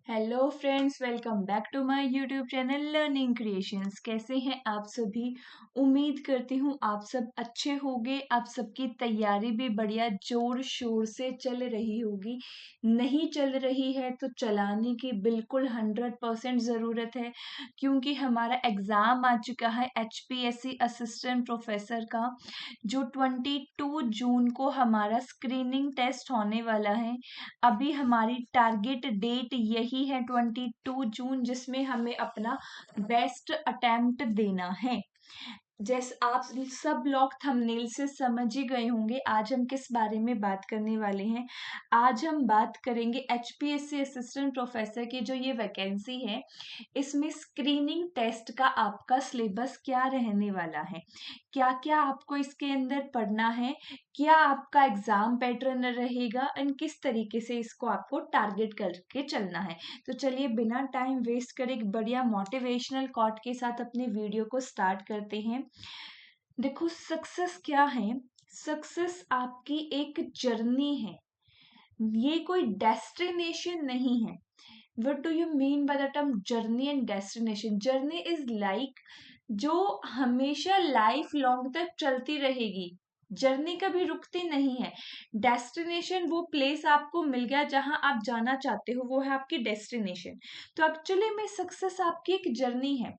Hello friends, welcome back to my YouTube channel learning creations. कैसे हैं आप सभी? उम्मीद करती हूँ आप सब अच्छे होंगे। आप सबकी तैयारी भी बढ़िया जोर शोर से चल रही होगी। नहीं चल रही है तो चलाने की बिल्कुल 100% ज़रूरत है, क्योंकि हमारा एग्ज़ाम आ चुका है HPSC असिस्टेंट प्रोफेसर का, जो 22 जून को हमारा स्क्रीनिंग टेस्ट होने वाला है। अभी हमारी टारगेट डेट यही है 22 जून, जिसमें हमें अपना बेस्ट अटेम्प्ट देना है। जैसे आप सब लोग थंबनेल से समझ ही गए होंगे आज हम किस बारे में बात करने वाले हैं। आज हम बात करेंगे HPSC असिस्टेंट प्रोफेसर की जो ये वैकेंसी है, इसमें स्क्रीनिंग टेस्ट का आपका सिलेबस क्या रहने वाला है, क्या क्या आपको इसके अंदर पढ़ना है, क्या आपका एग्जाम पैटर्न रहेगा एंड किस तरीके से इसको आपको टारगेट करके चलना है। तो चलिए बिना टाइम वेस्ट करे एक बढ़िया मोटिवेशनल कोट के साथ अपने वीडियो को स्टार्ट करते हैं। देखो, सक्सेस क्या है? सक्सेस आपकी एक जर्नी है, ये कोई डेस्टिनेशन नहीं है। What do you mean by the term journey and destination? Journey is like जो हमेशा लाइफ लॉन्ग तक चलती रहेगी। जर्नी कभी रुकती नहीं है। डेस्टिनेशन वो प्लेस आपको मिल गया जहां आप जाना चाहते हो, वो है आपकी डेस्टिनेशन। तो एक्चुअली में सक्सेस आपकी एक जर्नी है,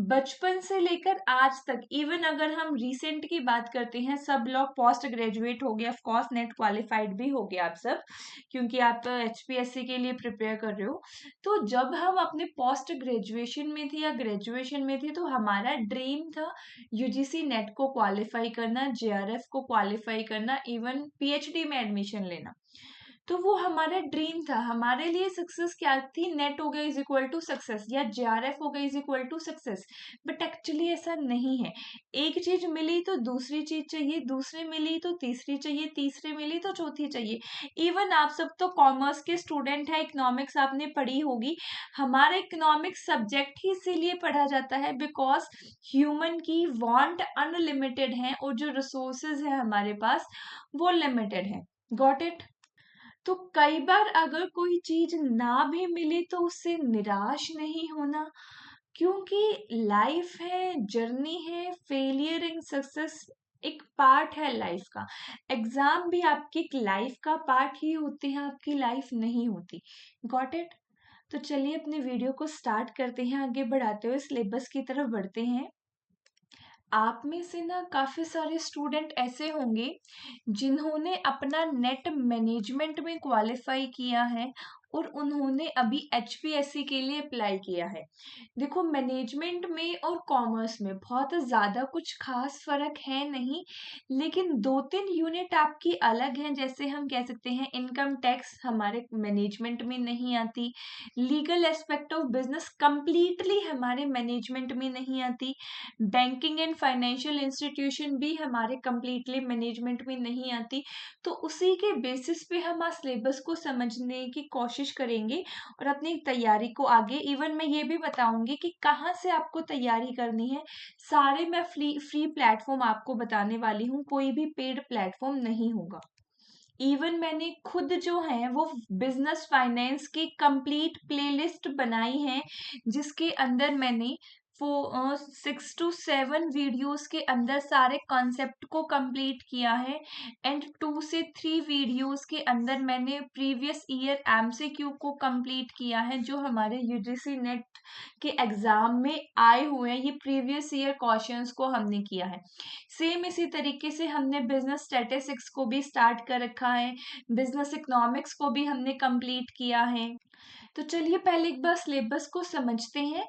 बचपन से लेकर आज तक। इवन अगर हम रिसेंट की बात करते हैं, सब लोग पोस्ट ग्रेजुएट हो गए, ऑफ कोर्स नेट क्वालिफाइड भी हो गए आप सब, क्योंकि आप HPSC के लिए प्रिपेयर कर रहे हो। तो जब हम अपने पोस्ट ग्रेजुएशन में थे या ग्रेजुएशन में थे, तो हमारा ड्रीम था UGC नेट को क्वालिफाई करना, JRF को क्वालिफाई करना, इवन PhD में एडमिशन लेना। तो वो हमारा ड्रीम था। हमारे लिए सक्सेस क्या थी? नेट हो गया इज इक्वल टू सक्सेस, या JRF हो गया is equal to success. But actually ऐसा नहीं है। एक चीज मिली तो दूसरी चीज चाहिए, दूसरी मिली तो तीसरी चाहिए, तीसरी मिली तो चौथी चाहिए। इवन आप सब तो कॉमर्स के स्टूडेंट है, इकोनॉमिक्स आपने पढ़ी होगी। हमारा इकोनॉमिक्स सब्जेक्ट ही इसीलिए पढ़ा जाता है बिकॉज ह्यूमन की वांट अनलिमिटेड है और जो रिसोर्सेज है हमारे पास वो लिमिटेड है। Got it? तो कई बार अगर कोई चीज ना भी मिले तो उससे निराश नहीं होना, क्योंकि लाइफ है, जर्नी है, फेलियर एंड सक्सेस एक पार्ट है लाइफ का। एग्जाम भी आपकी एक लाइफ का पार्ट ही होते हैं, आपकी लाइफ नहीं होती। Got it? तो चलिए अपने वीडियो को स्टार्ट करते हैं, आगे बढ़ाते हुए सिलेबस की तरफ बढ़ते हैं। आप में से ना काफी सारे स्टूडेंट ऐसे होंगे जिन्होंने अपना नेट मैनेजमेंट में क्वालिफाई किया है और उन्होंने अभी HPSC के लिए अप्लाई किया है। देखो, मैनेजमेंट में और कॉमर्स में बहुत ज़्यादा कुछ खास फर्क है नहीं, लेकिन 2-3 यूनिट आपकी अलग हैं। जैसे हम कह सकते हैं इनकम टैक्स हमारे मैनेजमेंट में नहीं आती, legal aspect of business completely हमारे मैनेजमेंट में नहीं आती, बैंकिंग एंड फाइनेंशियल इंस्टीट्यूशन भी हमारे कंप्लीटली मैनेजमेंट में नहीं आती। तो उसी के बेसिस पे हम आज सिलेबस को समझने की कोशिश करेंगे और अपनी तैयारी को आगे, इवन मैं ये भी बताऊंगी कि कहाँ से आपको तैयारी करनी है। सारे मैं फ्री प्लेटफॉर्म आपको बताने वाली हूँ, कोई भी पेड प्लेटफॉर्म नहीं होगा। इवन मैंने खुद जो है वो बिजनेस फाइनेंस की कंप्लीट प्लेलिस्ट बनाई है, जिसके अंदर मैंने 6 to 7 वीडियोस के अंदर सारे कॉन्सेप्ट को कंप्लीट किया है एंड 2 से 3 वीडियोस के अंदर मैंने प्रीवियस ईयर MCQ को कंप्लीट किया है, जो हमारे UGC नेट के एग्जाम में आए हुए हैं। ये प्रीवियस ईयर क्वेश्चंस को हमने किया है। सेम इसी तरीके से हमने बिजनेस स्टैटिस्टिक्स को भी स्टार्ट कर रखा है, बिजनेस इकोनॉमिक्स को भी हमने कंप्लीट किया है। तो चलिए पहले एक बार सिलेबस को समझते हैं,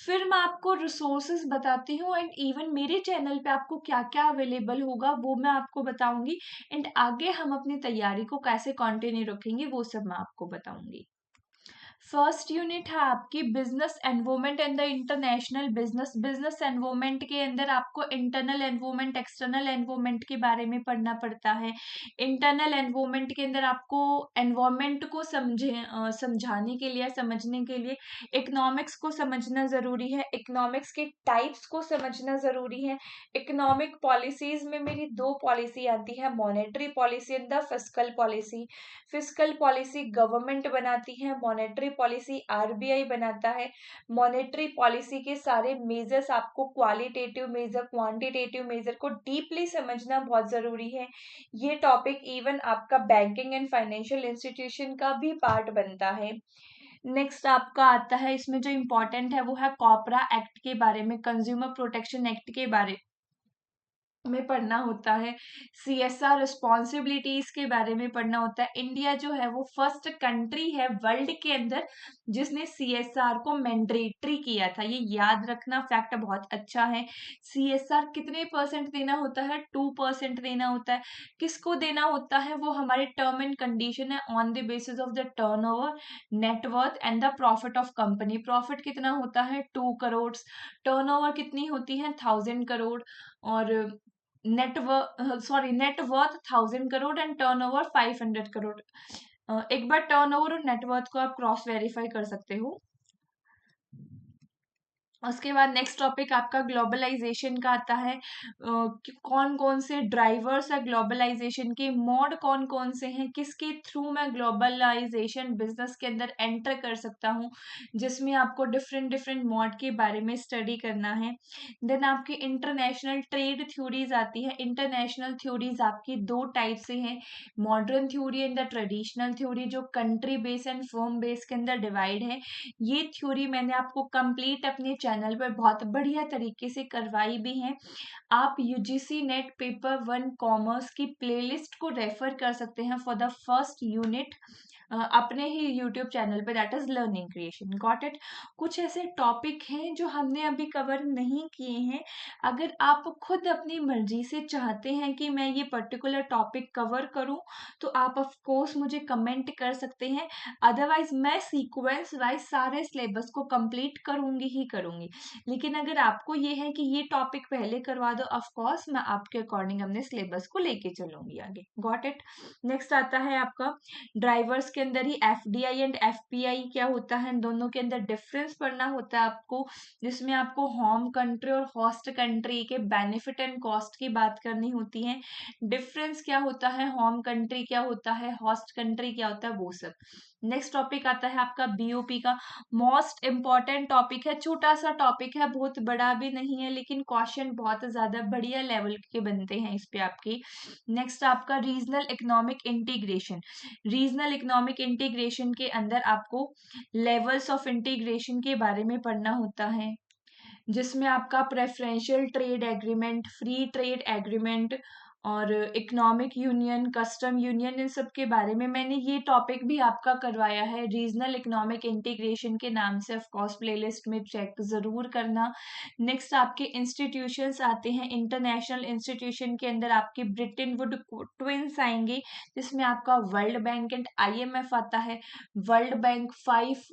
फिर मैं आपको रिसोर्सेज बताती हूँ एंड इवन मेरे चैनल पे आपको क्या क्या अवेलेबल होगा वो मैं आपको बताऊंगी, एंड आगे हम अपनी तैयारी को कैसे कंटिन्यू रखेंगे वो सब मैं आपको बताऊंगी। फर्स्ट यूनिट है आपकी business environment and the international business. Business environment के अंदर आपको इंटरनल एनवायरनमेंट, एक्सटर्नल एनवायरनमेंट के बारे में पढ़ना पड़ता है। इंटरनल एनवायरनमेंट के अंदर आपको एनवायरनमेंट को समझाने के लिए, समझने के लिए इकोनॉमिक्स को समझना जरूरी है, इकोनॉमिक्स के टाइप्स को समझना जरूरी है। इकोनॉमिक पॉलिसीज में मेरी 2 पॉलिसी आती है, monetary policy and the fiscal policy. Fiscal policy government बनाती है, मॉनेटरी पॉलिसी आरबीआई बनाता है। मॉनेटरी पॉलिसी के सारे मेजर्स, आपको क्वालिटेटिव मेजर, क्वांटिटेटिव मेजर को डीपली समझना बहुत जरूरी है। ये टॉपिक इवन आपका बैंकिंग एंड फाइनेंशियल इंस्टीट्यूशन का भी पार्ट बनता है। नेक्स्ट आपका आता है, इसमें जो इम्पोर्टेंट है वो है कॉपरा एक्ट के बारे में, कंज्यूमर प्रोटेक्शन एक्ट के बारे में पढ़ना होता है। सीएसआर रिस्पॉन्सिबिलिटीज के बारे में पढ़ना होता है। इंडिया जो है वो फर्स्ट कंट्री है वर्ल्ड के अंदर जिसने सीएसआर को मैंडेटरी किया था। ये याद रखना, फैक्ट बहुत अच्छा है। सीएसआर कितने परसेंट देना होता है? 2% देना होता है। किसको देना होता है? वो हमारे टर्म एंड कंडीशन है, on the basis of the turnover, net worth and the profit of company. Profit कितना होता है? 2 करोड़। टर्नओवर कितनी होती है? 1000 करोड़। और net worth 1000 crore and turnover 500 crore. एक बार टर्नओवर और नेटवर्थ को आप क्रॉस वेरीफाई कर सकते हो। उसके बाद नेक्स्ट टॉपिक आपका ग्लोबलाइजेशन का आता है। कि कौन कौन से ड्राइवर्स है ग्लोबलाइजेशन के, मोड कौन कौन से हैं, किसके थ्रू मैं ग्लोबलाइजेशन बिजनेस के अंदर एंटर कर सकता हूँ, जिसमें आपको डिफरेंट डिफरेंट मोड के बारे में स्टडी करना है। देन आपकी इंटरनेशनल ट्रेड थ्योरीज आती है। इंटरनेशनल थ्योरीज आपकी 2 टाइप से हैं, modern theory and the traditional theory, जो country base and firm base के अंदर डिवाइड है। ये थ्योरी मैंने आपको कंप्लीट अपने चैनल पर बहुत बढ़िया तरीके से करवाई भी है। आप यूजीसी नेट पेपर 1 कॉमर्स की प्लेलिस्ट को रेफर कर सकते हैं फॉर द फर्स्ट यूनिट अपने ही यूट्यूब चैनल पे, that is learning creation. Got it. कुछ ऐसे टॉपिक हैं जो हमने अभी कवर नहीं किए हैं। अगर आप खुद अपनी मर्जी से चाहते हैं कि मैं ये पर्टिकुलर टॉपिक कवर करूं तो आप ऑफ कोर्स मुझे कमेंट कर सकते हैं। अदरवाइज मैं सीक्वेंस वाइज सारे सिलेबस को कंप्लीट करूंगी ही करूंगी। लेकिन अगर आपको ये है कि ये टॉपिक पहले करवा दो, ऑफ कोर्स मैं आपके अकॉर्डिंग अपने सिलेबस को लेके चलूंगी आगे। Got it. नेक्स्ट आता है आपका ड्राइवर्स के अंदर ही एफडीआई एंड एफपीआई क्या होता है, इन दोनों के अंदर डिफरेंस पढ़ना होता है आपको, जिसमें आपको होम कंट्री और होस्ट कंट्री के बेनिफिट एंड कॉस्ट की बात करनी होती है। डिफरेंस क्या होता है, होम कंट्री क्या होता है, होस्ट कंट्री क्या होता है, वो सब। नेक्स्ट टॉपिक आता है आपका बीओपी का। मोस्ट इम्पॉर्टेंट टॉपिक है, छोटा सा टॉपिक है, बहुत बड़ा भी नहीं है, लेकिन क्वेश्चन बहुत ज्यादा बढ़िया लेवल के बनते हैं इस पे आपके। नेक्स्ट आपका regional economic integration. Regional economic integration के अंदर आपको लेवल्स ऑफ इंटीग्रेशन के बारे में पढ़ना होता है, जिसमें आपका preferential trade agreement, free trade agreement और इकोनॉमिक यूनियन, कस्टम यूनियन, इन सब के बारे में मैंने ये टॉपिक भी आपका करवाया है रीजनल इकोनॉमिक इंटीग्रेशन के नाम से। ऑफ कोर्स प्लेलिस्ट में चेक जरूर करना। नेक्स्ट आपके इंस्टीट्यूशंस आते हैं। इंटरनेशनल इंस्टीट्यूशन के अंदर आपके ब्रिटेन वुड ट्विंस आएंगे, जिसमें आपका वर्ल्ड बैंक एंड आईएमएफ आता है। वर्ल्ड बैंक 5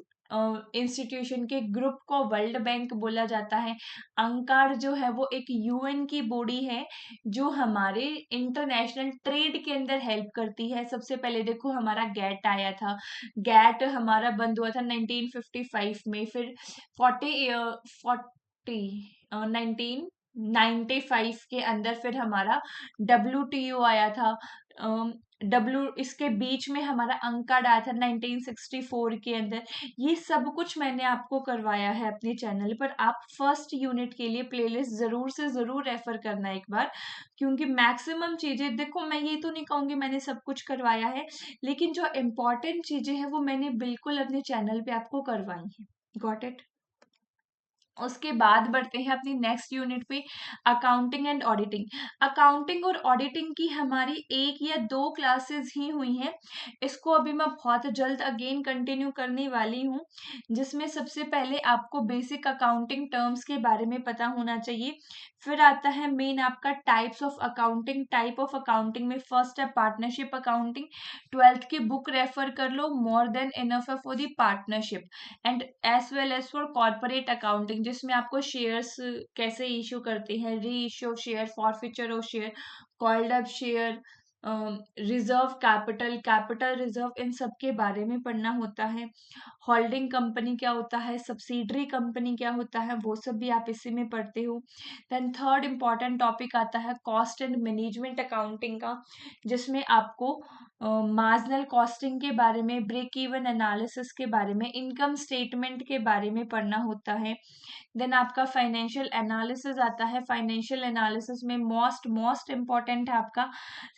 इंस्टीट्यूशन के ग्रुप को वर्ल्ड बैंक बोला जाता है। अंकार जो है वो एक यूएन की बॉडी है जो हमारे इंटरनेशनल ट्रेड के अंदर हेल्प करती है। सबसे पहले देखो हमारा गैट आया था, गैट हमारा बंद हुआ था 1955 में, फिर 1995 के अंदर फिर हमारा WTO आया था। इसके बीच में हमारा अंकाड आया था 1964 के अंदर। ये सब कुछ मैंने आपको करवाया है अपने चैनल पर। आप फर्स्ट यूनिट के लिए प्लेलिस्ट जरूर से जरूर रेफर करना एक बार, क्योंकि मैक्सिमम चीजें देखो, मैं ये तो नहीं कहूंगी मैंने सब कुछ करवाया है, लेकिन जो इम्पोर्टेंट चीजें हैं वो मैंने बिल्कुल अपने चैनल पे आपको करवाई है। Got it. उसके बाद बढ़ते हैं अपनी नेक्स्ट यूनिट पे, अकाउंटिंग एंड ऑडिटिंग। अकाउंटिंग और ऑडिटिंग की हमारी 1 या 2 क्लासेस ही हुई हैं। इसको अभी मैं बहुत जल्द अगेन कंटिन्यू करने वाली हूँ, जिसमें सबसे पहले आपको बेसिक अकाउंटिंग टर्म्स के बारे में पता होना चाहिए। फिर आता है मेन आपका types of accounting. Type of accounting में फर्स्ट है पार्टनरशिप अकाउंटिंग। 12th की बुक रेफर कर लो, मोर देन इनफ है for the partnership and as well as for corporate accounting, जिसमें आपको शेयर्स कैसे इश्यू करते हैं, re issue share, forfeiture of share, called up share, reserve capital, capital reserve, इन सब के बारे में पढ़ना होता है। होल्डिंग कंपनी क्या होता है, सब्सिडरी कंपनी क्या होता है, वो सब भी आप इसी में पढ़ते हो। देन थर्ड इम्पॉर्टेंट टॉपिक आता है कॉस्ट एंड मैनेजमेंट अकाउंटिंग का, जिसमें आपको मार्जिनल कॉस्टिंग के बारे में, ब्रेक इवन एनालिसिस के बारे में, इनकम स्टेटमेंट के बारे में पढ़ना होता है। देन आपका फाइनेंशियल एनालिसिस आता है। फाइनेंशियल एनालिसिस में मोस्ट मोस्ट इम्पॉर्टेंट है आपका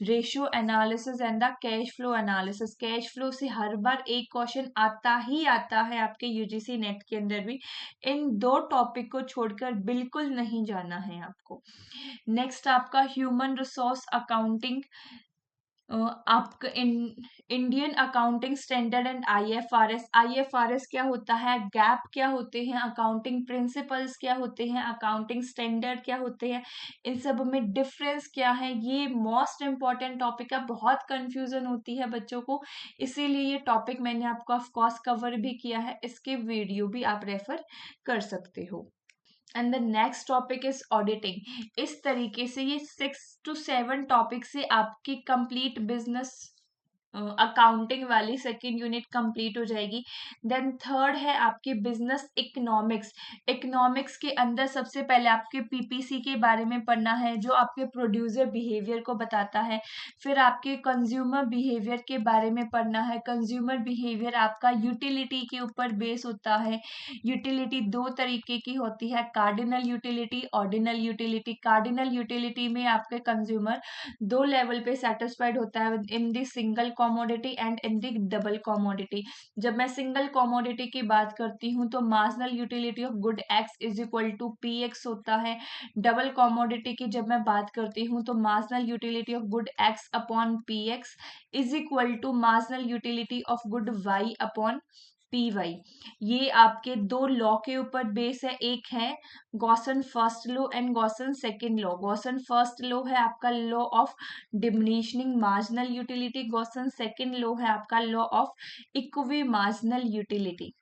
ratio analysis and the cash flow analysis. Cash flow से हर बार एक क्वेश्चन आता ही आता है आपके यूजीसी नेट के अंदर भी। इन दो टॉपिक को छोड़कर बिल्कुल नहीं जाना है आपको। नेक्स्ट आपका ह्यूमन रिसोर्स अकाउंटिंग, आपका Indian accounting standard and IFRS. IFRS क्या होता है, गैप क्या होते हैं, अकाउंटिंग प्रिंसिपल्स क्या होते हैं, अकाउंटिंग स्टैंडर्ड क्या होते हैं, इन सब में डिफरेंस क्या है, ये मोस्ट इम्पॉर्टेंट टॉपिक है। बहुत कंफ्यूजन होती है बच्चों को, इसीलिए ये टॉपिक मैंने आपको ऑफ कोर्स कवर भी किया है, इसके वीडियो भी आप रेफर कर सकते हो। And the next topic is auditing. इस तरीके से ये 6 to 7 टॉपिक से आपकी कंप्लीट बिजनेस अकाउंटिंग वाली सेकेंड यूनिट कंप्लीट हो जाएगी। देन थर्ड है आपकी बिजनेस इकोनॉमिक्स। इकोनॉमिक्स के अंदर सबसे पहले आपके पीपीसी के बारे में पढ़ना है, जो आपके प्रोड्यूसर बिहेवियर को बताता है। फिर आपके कंज्यूमर बिहेवियर के बारे में पढ़ना है। कंज्यूमर बिहेवियर आपका यूटिलिटी के ऊपर बेस होता है। यूटिलिटी दो तरीके की होती है, cardinal utility, ordinal utility. Cardinal utility में आपके कंज्यूमर दो लेवल पे सेटिस्फाइड होता है, in the single commodity and in the double commodity. जब मैं सिंगल कॉमोडिटी की बात करती हूँ तो marginal utility of good X is equal to P X होता है। डबल कॉमोडिटी की जब मैं बात करती हूँ तो marginal utility of good X upon P X is equal to marginal utility of good Y upon P Y. ये आपके दो लॉ के ऊपर बेस है, एक है Gossen first law and Gossen second law. Gossen first law है आपका law of diminishing marginal utility, Gossen second law है आपका law of equi marginal utility.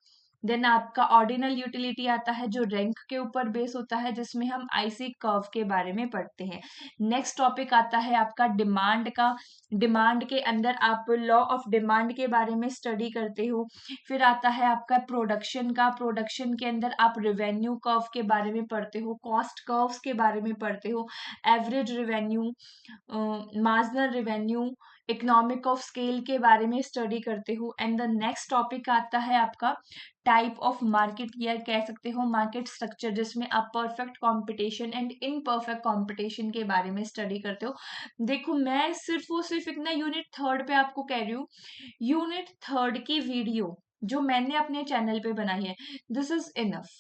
Then आपका ऑर्डिनल यूटिलिटी आता है जो रैंक के ऊपर बेस होता है, जिसमें हम आईसी कर्व के बारे में पढ़ते हैं। नेक्स्ट टॉपिक आता है आपका डिमांड का। डिमांड के अंदर आप लॉ ऑफ डिमांड के बारे में स्टडी करते हो। फिर आता है आपका प्रोडक्शन का। प्रोडक्शन के अंदर आप रेवेन्यू कर्व के बारे में पढ़ते हो, कॉस्ट कर्व्स के बारे में पढ़ते हो, average revenue, marginal revenue, economic of scale के बारे में स्टडी करते हो। एंड द नेक्स्ट टॉपिक आता है आपका टाइप ऑफ मार्केट, या कह सकते हो मार्केट स्ट्रक्चर, जिसमें आप perfect competition and imperfect competition के बारे में स्टडी करते हो। देखो मैं सिर्फ और सिर्फ इतना यूनिट थर्ड पे आपको कह रही हूँ। यूनिट थर्ड की वीडियो जो मैंने अपने चैनल पे बनाई है, दिस इज इनफ।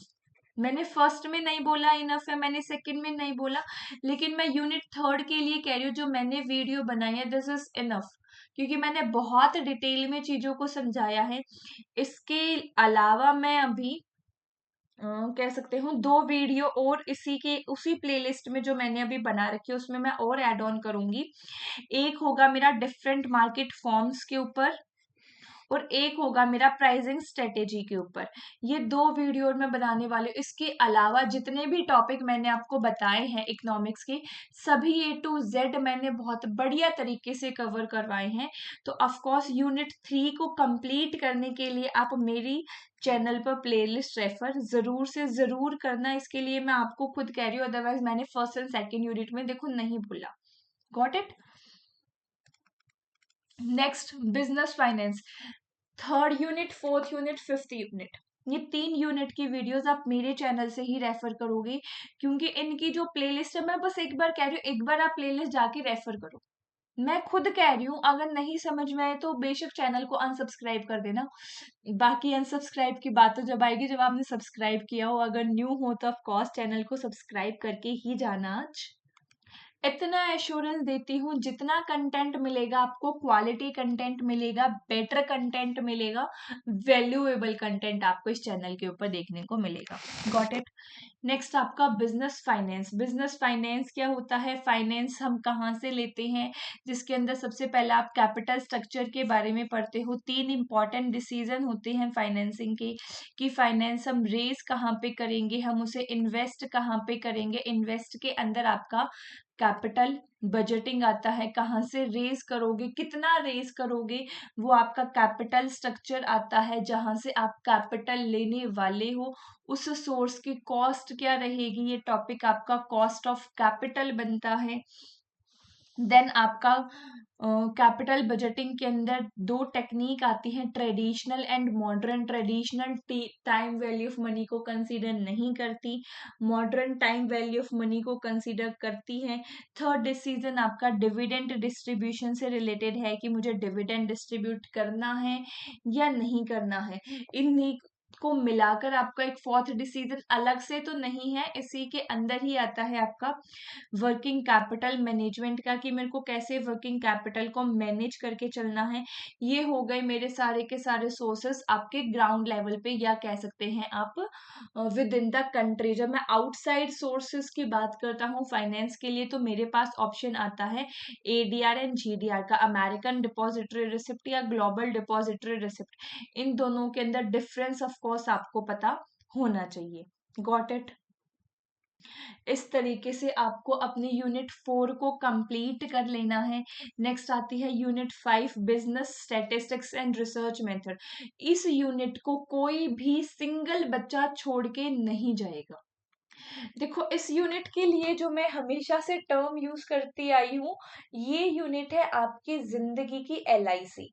मैंने फर्स्ट में नहीं बोला इनफ है, मैंने सेकंड में नहीं बोला, लेकिन मैं यूनिट थर्ड के लिए कह रही हूँ जो मैंने वीडियो बनाई है, दिस इज इनफ, क्योंकि मैंने बहुत डिटेल में चीजों को समझाया है। इसके अलावा मैं अभी कह सकते हो 2 वीडियो और इसी के उसी प्लेलिस्ट में जो मैंने अभी बना रखी है उसमें मैं और ऐड ऑन करूंगी। एक होगा मेरा डिफरेंट मार्केट फॉर्म्स के ऊपर, और एक होगा मेरा प्राइसिंग स्ट्रेटेजी के ऊपर। ये 2 वीडियो मैं बनाने वाली हूँ। इसके अलावा जितने भी टॉपिक मैंने आपको बताए हैं इकोनॉमिक्स के, सभी ए टू जेड मैंने बहुत बढ़िया तरीके से कवर करवाए हैं। तो ऑफ कोर्स यूनिट 3 को कंप्लीट करने के लिए आप मेरी चैनल पर प्लेलिस्ट रेफर जरूर से जरूर करना। इसके लिए मैं आपको खुद कह रही हूँ, अदरवाइज मैंने फर्स्ट एंड सेकेंड यूनिट में देखो नहीं बोला। Got it. Next business finance, third unit, fourth unit, fifth unit, ये 3 यूनिट की वीडियोस आप मेरे चैनल से ही रेफर करोगे, क्योंकि इनकी जो प्लेलिस्ट है, मैं बस एक बार कह रही हूँ, एक बार आप प्लेलिस्ट जाके रेफर करो। मैं खुद कह रही हूँ, अगर नहीं समझ में आए तो बेशक चैनल को अनसब्सक्राइब कर देना। बाकी अनसब्सक्राइब की बात तो जब आएगी जब आपने सब्सक्राइब किया हो। अगर न्यू हो तो ऑफ कोर्स चैनल को सब्सक्राइब करके ही जाना आज। इतना एश्योरेंस देती हूँ, जितना कंटेंट मिलेगा आपको, क्वालिटी कंटेंट मिलेगा, बेटर कंटेंट मिलेगा, वैल्यूएबल कंटेंट आपको इस चैनल के ऊपर देखने को मिलेगा। Got it. नेक्स्ट आपका बिजनेस फाइनेंस। बिजनेस फाइनेंस क्या होता है, फाइनेंस हम कहाँ से लेते हैं, जिसके अंदर सबसे पहले आप कैपिटल स्ट्रक्चर के बारे में पढ़ते हो। 3 इंपॉर्टेंट डिसीजन होते हैं फाइनेंसिंग के, कि फाइनेंस हम रेज कहाँ पे करेंगे, हम उसे इन्वेस्ट कहाँ पे करेंगे। इन्वेस्ट के अंदर आपका कैपिटल बजटिंग आता है, कहाँ से रेज करोगे, कितना रेज करोगे, वो आपका कैपिटल स्ट्रक्चर आता है, जहां से आप कैपिटल लेने वाले हो उस सोर्स की कॉस्ट क्या रहेगी, ये टॉपिक आपका कॉस्ट ऑफ कैपिटल बनता है। देन आपका कैपिटल बजटिंग के अंदर दो टेक्निक आती हैं, traditional and modern. Traditional time value of money को कंसीडर नहीं करती, modern time value of money को कंसीडर करती है। थर्ड डिसीजन आपका डिविडेंड डिस्ट्रीब्यूशन से रिलेटेड है कि मुझे डिविडेंड डिस्ट्रीब्यूट करना है या नहीं करना है। इन्हीं को मिलाकर आपका एक फोर्थ डिसीजन अलग से तो नहीं है, इसी के अंदर ही आता है आपका वर्किंग कैपिटल मैनेजमेंट का, कि मेरे को कैसे वर्किंग कैपिटल को मैनेज करके चलना है। ये हो गए मेरे सारे के सारे सोर्सेस आपके ग्राउंड लेवल पे, या कह सकते हैं आप विद इन द कंट्री। जब मैं आउटसाइड सोर्सेस की बात करता हूँ फाइनेंस के लिए, तो मेरे पास ऑप्शन आता है एडीआर एंड जीडीआर का, अमेरिकन डिपॉजिटरी रिसिप्ट या ग्लोबल डिपॉजिटरी रिसिप्ट। इन दोनों के अंदर डिफरेंस ऑफ कोर्स आपको पता होना चाहिए। Got it. इस तरीके से आपको अपनी यूनिट 4 को कंप्लीट कर लेना है। नेक्स्ट आती है unit 5, business statistics and research method. इस यूनिट को कोई भी सिंगल बच्चा छोड़ के नहीं जाएगा। देखो, इस यूनिट के लिए जो मैं हमेशा से टर्म यूज करती आई हूँ, ये यूनिट है आपकी जिंदगी की LIC।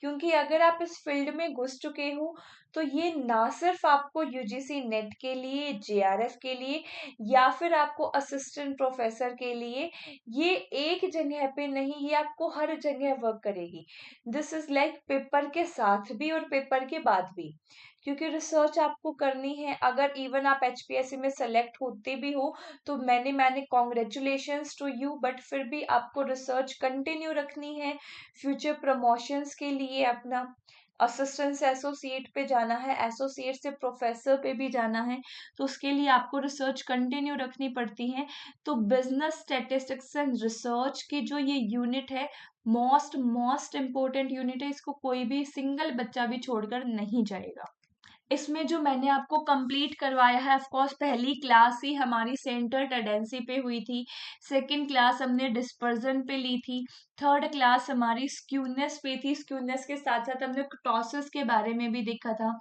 क्योंकि अगर आप इस फील्ड में घुस चुके हो, तो ये ना सिर्फ आपको यूजीसी नेट के लिए, जेआरएफ के लिए, या फिर आपको असिस्टेंट प्रोफेसर के लिए, ये एक जगह पे नहीं, ये आपको हर जगह वर्क करेगी। दिस इज लाइक पेपर के साथ भी और पेपर के बाद भी, क्योंकि रिसर्च आपको करनी है। अगर इवन आप HPSC में सेलेक्ट होते भी हो, तो मैंने कॉन्ग्रेचुलेशंस टू यू, बट फिर भी आपको रिसर्च कंटिन्यू रखनी है। फ्यूचर प्रमोशंस के लिए अपना असिस्टेंट से एसोसिएट पे जाना है, एसोसिएट से प्रोफेसर पे भी जाना है, तो उसके लिए आपको रिसर्च कंटिन्यू रखनी पड़ती है। तो बिजनेस स्टैटिस्टिक्स एंड रिसर्च की जो ये यूनिट है, मोस्ट मोस्ट इम्पोर्टेंट यूनिट है, इसको कोई भी सिंगल बच्चा भी छोड़कर नहीं जाएगा। इसमें जो मैंने आपको कंप्लीट करवाया है, ऑफ कोर्स पहली क्लास ही हमारी सेंटर टेंडेंसी पे हुई थी, सेकंड क्लास हमने डिस्पर्जन पे ली थी, थर्ड क्लास हमारी स्क्यूनेस पे थी, स्क्यूनेस के साथ साथ हमने टॉसिस के बारे में भी देखा था,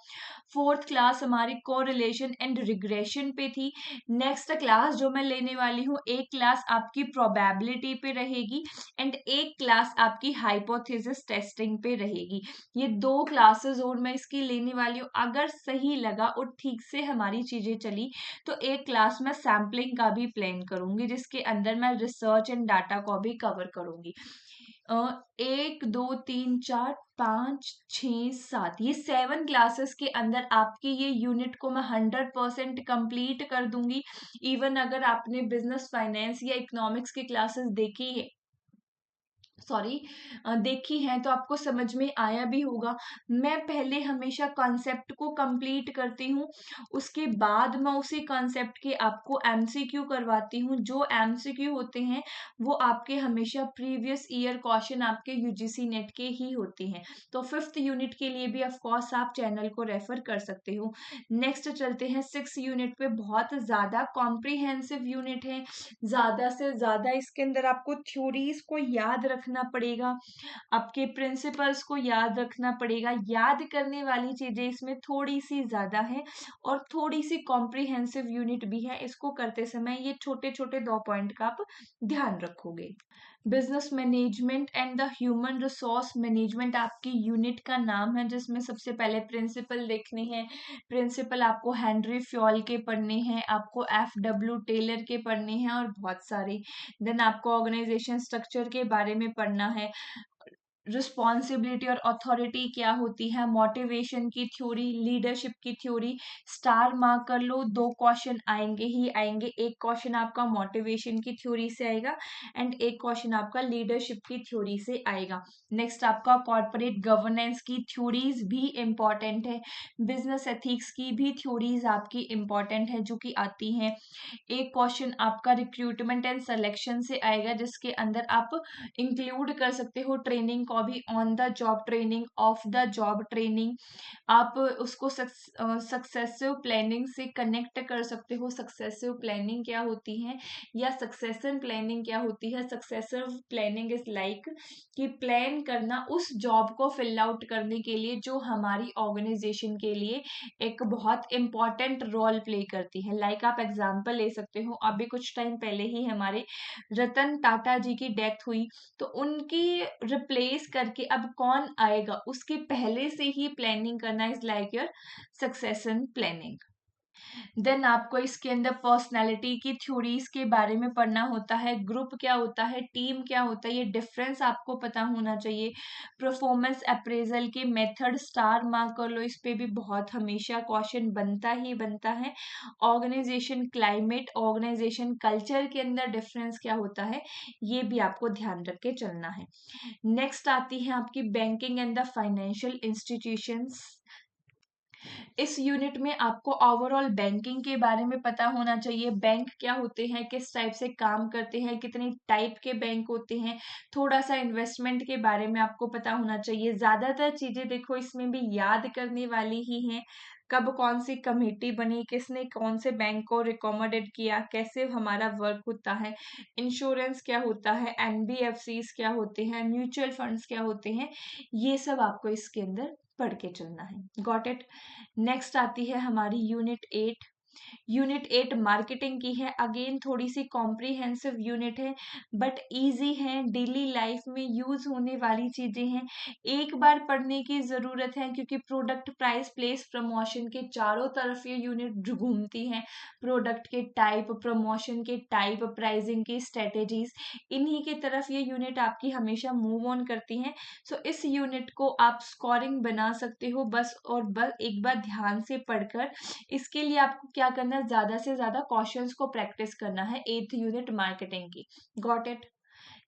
फोर्थ क्लास हमारी कोरिलेशन एंड रिग्रेशन पे थी। नेक्स्ट क्लास जो मैं लेने वाली हूँ, एक क्लास आपकी प्रोबेबिलिटी पे रहेगी एंड एक क्लास आपकी हाइपोथेसिस टेस्टिंग पे रहेगी। ये 2 क्लासेस और मैं इसकी लेने वाली हूँ। अगर सही लगा और ठीक से हमारी चीजें चली, तो एक क्लास में सैम्पलिंग का भी प्लान करूंगी, जिसके अंदर मैं रिसर्च एंड डाटा को भी कवर करूंगी। 1 2 3 4 5 6 7, ये 7 क्लासेस के अंदर आपकी ये यूनिट को मैं 100% कंप्लीट कर दूंगी। इवन अगर आपने बिजनेस फाइनेंस या इकोनॉमिक्स की क्लासेस देखी है, देखी हैं, तो आपको समझ में आया भी होगा। मैं पहले हमेशा कॉन्सेप्ट को कंप्लीट करती हूँ, उसके बाद मैं उसी कॉन्सेप्ट के आपको MCQ करवाती हूँ। जो MCQ होते हैं वो आपके हमेशा प्रीवियस ईयर क्वेश्चन आपके UGC नेट के ही होते हैं। तो 5th यूनिट के लिए भी ऑफ कोर्स आप चैनल को रेफर कर सकते हो। नेक्स्ट चलते हैं 6th यूनिट पे। बहुत ज्यादा कॉम्प्रिहेंसिव यूनिट है, ज्यादा से ज्यादा इसके अंदर आपको थ्योरीज को याद रखना पड़ेगा, आपके प्रिंसिपल्स को याद रखना पड़ेगा। याद करने वाली चीजें इसमें थोड़ी सी ज्यादा है और थोड़ी सी कॉम्प्रिहेंसिव यूनिट भी है। इसको करते समय ये छोटे छोटे 2 पॉइंट का आप ध्यान रखोगे। Business management and the human resource management आपकी यूनिट का नाम है, जिसमें सबसे पहले प्रिंसिपल देखने हैं। प्रिंसिपल आपको हेनरी फ्योल के पढ़ने हैं, आपको FW टेलर के पढ़ने हैं और बहुत सारे। देन आपको ऑर्गेनाइजेशन स्ट्रक्चर के बारे में पढ़ना है, रिस्पॉन्सिबिलिटी और अथॉरिटी क्या होती है, मोटिवेशन की थ्योरी, लीडरशिप की थ्योरी। स्टार मार्क कर लो, 2 क्वेश्चन आएंगे ही आएंगे। एक क्वेश्चन आपका मोटिवेशन की थ्योरी से आएगा एंड एक क्वेश्चन आपका लीडरशिप की थ्योरी से आएगा। नेक्स्ट आपका कॉर्पोरेट गवर्नेंस की थ्योरीज भी इंपॉर्टेंट है, बिजनेस एथिक्स की भी थ्योरीज आपकी इंपॉर्टेंट है जो कि आती हैं। एक क्वेश्चन आपका रिक्रूटमेंट एंड सिलेक्शन से आएगा, जिसके अंदर आप इंक्लूड कर सकते हो ट्रेनिंग को भी on the job training, of the job training, आप उसको सक्सेसिव प्लानिंग से कनेक्ट कर सकते हो। सक्सेसिव प्लानिंग क्या होती है या सक्सेशन प्लानिंग क्या होती है? सक्सेसिव प्लानिंग इज लाइक कि प्लान करना उस जॉब को फिल आउट करने के लिए जो हमारी ऑर्गेनाइजेशन के लिए एक बहुत इंपॉर्टेंट रोल प्ले करती है। लाइक आप एग्जांपल ले सकते हो, अभी कुछ टाइम पहले ही हमारे रतन टाटा जी की डेथ हुई, तो उनकी रिप्लेस करके अब कौन आएगा उसके पहले से ही प्लानिंग करना is like your succession planning. Then आपको इसके अंदर पर्सनैलिटी की थ्योरीज के बारे में पढ़ना होता है, ग्रुप क्या होता है, टीम क्या होता है, ये डिफरेंस आपको पता होना चाहिए। परफॉर्मेंस अप्रेजल के मेथड स्टार मार्क कर लो, इस पे भी बहुत हमेशा क्वेश्चन बनता ही बनता है। ऑर्गेनाइजेशन क्लाइमेट, ऑर्गेनाइजेशन कल्चर के अंदर डिफरेंस क्या होता है, ये भी आपको ध्यान रख के चलना है। नेक्स्ट आती है आपकी banking and the financial institutions. इस यूनिट में आपको ओवरऑल बैंकिंग के बारे में पता होना चाहिए। बैंक क्या होते हैं, किस टाइप से काम करते हैं, कितनी टाइप के बैंक होते हैं, थोड़ा सा इन्वेस्टमेंट के बारे में आपको पता होना चाहिए। ज्यादातर चीजें देखो इसमें भी याद करने वाली ही हैं। कब कौन सी कमेटी बनी, किसने कौन से बैंक को रिकमेंडेड किया, कैसे हमारा वर्क होता है, इंश्योरेंस क्या होता है, एनबीएफसीज क्या होते हैं, म्यूचुअल फंड्स क्या होते हैं, ये सब आपको इसके अंदर पढ़ के चलना है। Got it. नेक्स्ट आती है हमारी यूनिट 8। यूनिट 8 मार्केटिंग की है। अगेन थोड़ी सी कॉम्प्रिहेंसिव यूनिट है बट इजी है, डेली लाइफ में यूज होने वाली चीजें हैं, एक बार पढ़ने की जरूरत है क्योंकि प्रोडक्ट प्राइस प्लेस प्रमोशन के चारों तरफ ये यूनिट घूमती है। प्रोडक्ट के टाइप, प्रमोशन के टाइप, प्राइसिंग की स्ट्रेटेजीज, इन्हीं की तरफ ये यूनिट आपकी हमेशा मूव ऑन करती हैं। सो इस यूनिट को आप स्कोरिंग बना सकते हो बस, और बस एक बार ध्यान से पढ़कर इसके लिए आपको क्या करना है, ज्यादा से ज्यादा क्वेश्चंस को प्रैक्टिस करना है 8th यूनिट मार्केटिंग की। Got it.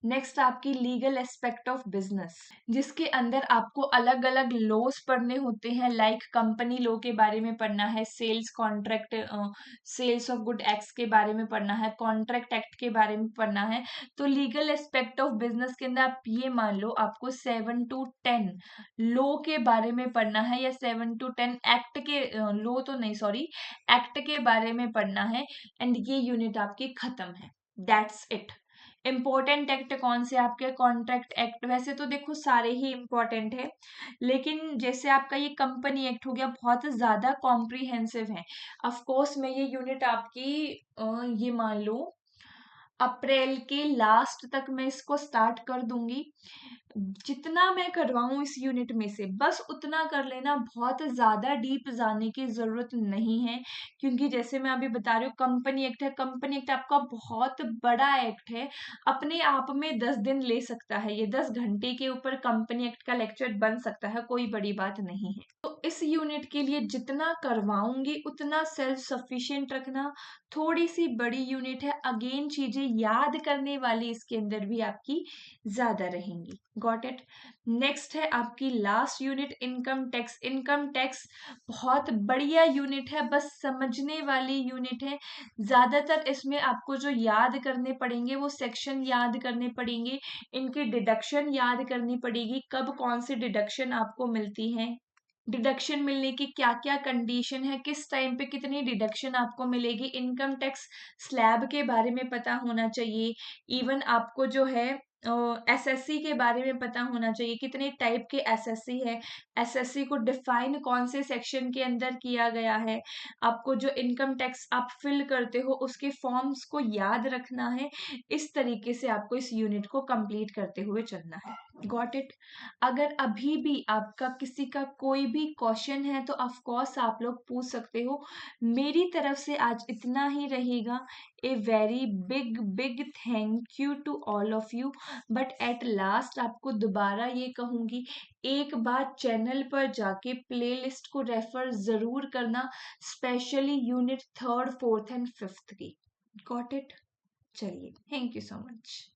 नेक्स्ट आपकी लीगल एस्पेक्ट ऑफ बिजनेस, जिसके अंदर आपको अलग अलग लॉज पढ़ने होते हैं। लाइक कंपनी लॉ के बारे में पढ़ना है, sales contract, sales of good act के बारे में पढ़ना है, कॉन्ट्रैक्ट एक्ट के बारे में पढ़ना है। तो लीगल एस्पेक्ट ऑफ बिजनेस के अंदर आप ये मान लो आपको 7 to 10 लॉ के बारे में पढ़ना है, या 7 to 10 एक्ट के, लॉ तो नहीं सॉरी, एक्ट के बारे में पढ़ना है। एंड ये यूनिट आपकी खत्म है। That's it. इम्पोर्टेंट एक्ट कौन से आपके, कॉन्ट्रैक्ट एक्ट। वैसे तो देखो सारे ही इम्पोर्टेंट है, लेकिन जैसे आपका ये कंपनी एक्ट हो गया बहुत ज्यादा कॉम्प्रिहेंसिव है। ऑफ कोर्स मैं ये यूनिट आपकी ये मान लो अप्रैल के लास्ट तक मैं इसको स्टार्ट कर दूंगी। जितना मैं करवाऊं इस यूनिट में से बस उतना कर लेना, बहुत ज्यादा डीप जाने की जरूरत नहीं है, क्योंकि जैसे मैं अभी बता रही हूँ कंपनी एक्ट है, कंपनी एक्ट आपका बहुत बड़ा एक्ट है, अपने आप में 10 दिन ले सकता है, ये 10 घंटे के ऊपर कंपनी एक्ट का लेक्चर बन सकता है, कोई बड़ी बात नहीं है। तो इस यूनिट के लिए जितना करवाऊंगी उतना सेल्फ सफिशिएंट रखना। थोड़ी सी बड़ी यूनिट है, अगेन चीजें याद करने वाली इसके अंदर भी आपकी ज्यादा रहेंगी। Got it. नेक्स्ट है आपकी last unit income tax. Income tax बहुत बढ़िया यूनिट है, बस समझने वाली यूनिट है। ज्यादातर इसमें आपको जो याद करने पड़ेंगे वो सेक्शन याद करने पड़ेंगे, इनकी डिडक्शन याद करनी पड़ेगी, कब कौन सी डिडक्शन आपको मिलती है, डिडक्शन मिलने की क्या क्या कंडीशन है, किस टाइम पे कितनी डिडक्शन आपको मिलेगी, इनकम टैक्स स्लैब के बारे में पता होना चाहिए। इवन आपको जो है एसएससी के बारे में पता होना चाहिए, कितने टाइप के एसएससी है, एसएससी को डिफाइन कौन से सेक्शन के अंदर किया गया है, आपको जो इनकम टैक्स आप फिल करते हो उसके फॉर्म्स को याद रखना है। इस तरीके से आपको इस यूनिट को कंप्लीट करते हुए चलना है। Got it. अगर अभी भी आपका किसी का कोई भी क्वेश्चन है तो ऑफ कोर्स आप लोग पूछ सकते हो। मेरी तरफ से आज इतना ही रहेगा। A very big big thank you to all of you. But at last आपको दोबारा ये कहूंगी, एक बार चैनल पर जाके प्लेलिस्ट को रेफर जरूर करना, specially unit 3rd 4th and 5th की। Got it. चलिए, थैंक यू सो मच।